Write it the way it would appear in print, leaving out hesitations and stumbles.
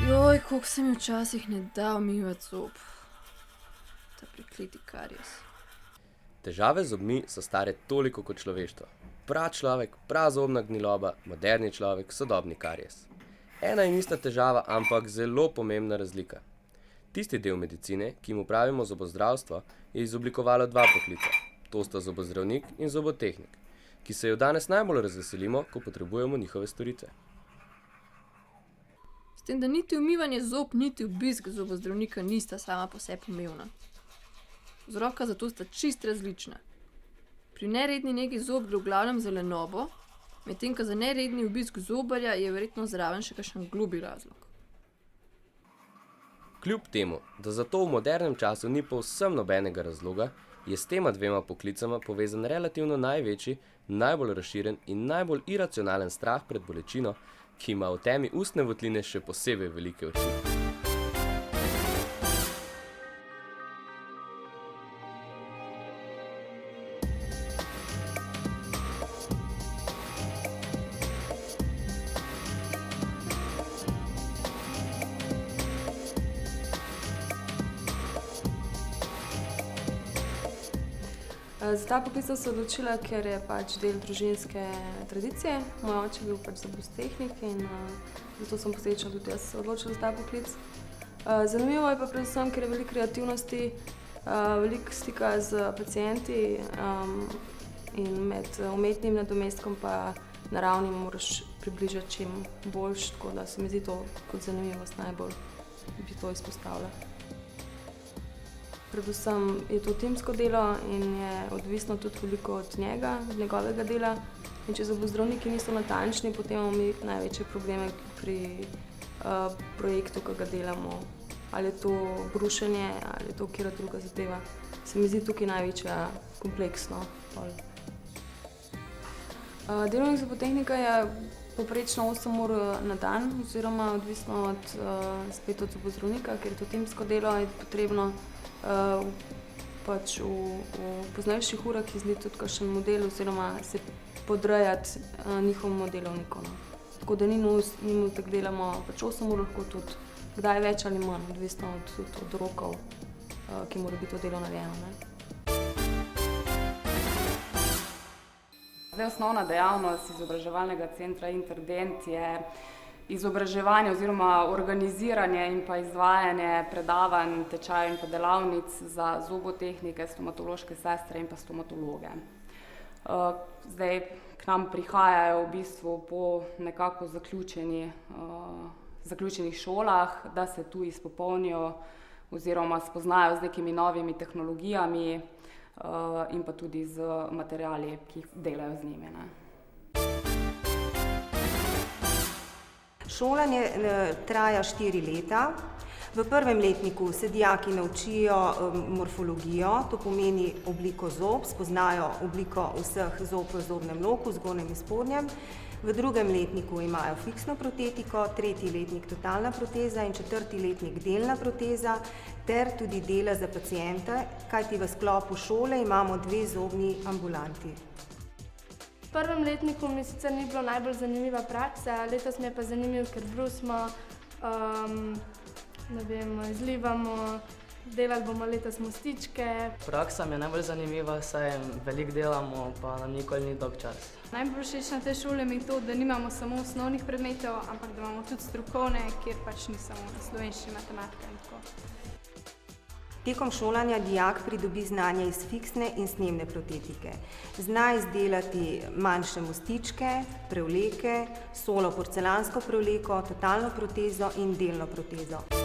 Joj, koliko se mi včasih ne da umivati zob. Ta prekleti karies. Težave z zobmi so stare toliko kot človeštvo. Pračlovek, prazobna gniloba, moderni človek, sodobni karies. Ena in ista težava, ampak zelo pomembna razlika. Tisti del medicine, ki mu pravimo zobozdravstvo, je izoblikovalo dva poklica. To sta zobozdravnik in zobotehnik, ki se jo danes najbolj razveselimo, ko potrebujemo njihove storitve. S tem, da niti umivanje zob, niti obisk zobozdravnika nista sama po sebi pomembna. Vzroka za to sta čist različna. Pri neredni negi zob gre v glavnem za lenobo, medtem ko za neredni obisk zobarja je verjetno zraven še kakšen globlji razlog. Kljub temu, da za to v modernem času ni povsem nobenega razloga, je s tema dvema poklicama povezan relativno največji, najbolj razširjen in najbolj iracionalen strah pred bolečino, ki ima v temi ustne votline še posebej velike oči. Za ta poklic sem se odločila, ker je pač del družinske tradicije. Moj oče je bil pač zobotehnik in zato sem posledično tudi jaz se odločila za ta poklic. Zanimivo je pa predvsem, ker je veliko kreativnosti, veliko stika z pacienti in med umetnim nadomestkom pa naravnim moraš približati čim boljš, tako da se mi zdi to kot zanimivost najbolj bi to izpostavila. Predvsem je to timsko delo in je odvisno tudi veliko od njega, od njegovega dela. In če zobozdravniki niso natančni, potem imamo mi največje probleme pri projektu, ki ga delamo. Ali je to brušenje, ali je to katera druga zadeva. Se mi zdi tukaj največja kompleksno. Delovnik zobotehnika je povprečno 8 ur na dan, oziroma odvisno spet od zobozdravnika, ker je to timsko delo, je potrebno pač v poznejših urah izdelati tudi kakšen model oziroma se podrejati njihovemu delovniku. Tako da ni nujno, da delamo pač 8 ur, lahko tudi kdaj več ali manj, odvisno od rokov, ki mora biti to delo narejeno. Zdaj, osnovna dejavnost izobraževalnega centra Interdent je izobraževanje oziroma organiziranje in pa izvajanje predavanj, tečajev in pa delavnic za zobotehnike, stomatološke sestre in pa stomatologe. Zdaj k nam prihajajo v bistvu po nekako zaključenih šolah, da se tu izpopolnijo oziroma spoznajo z nekimi novimi tehnologijami in pa tudi z materiali, ki delajo z njimi. Šolanje traja 4 leta. V prvem letniku se dijaki naučijo morfologijo, to pomeni obliko zob, spoznajo obliko vseh zob v zobnem loku, zgornjem in spodnjem. V drugem letniku imajo fiksno protetiko, tretji letnik totalna proteza in četrti letnik delna proteza ter tudi dela za paciente, kajti v sklopu šole imamo 2 zobni ambulanti. V prvem letniku mi sicer ni bilo najbolj zanimiva praksa, letos mi je pa zanimiv, ker brusimo, izlivamo, delali bomo letos mostičke. Praksa mi je najbolj zanimiva, saj veliko delamo, pa nam nikoli ni dolgčas. Najbolj všeč na tej šoli mi je to, da nimamo samo osnovnih predmetov, ampak da imamo tudi strokovne, kjer pač ni samo slovenščina, matematika in tako. Tekom šolanja dijak pridobi znanje iz fiksne in snemne protetike. Zna izdelati manjše mostičke, prevleke, solo porcelansko prevleko, totalno protezo in delno protezo.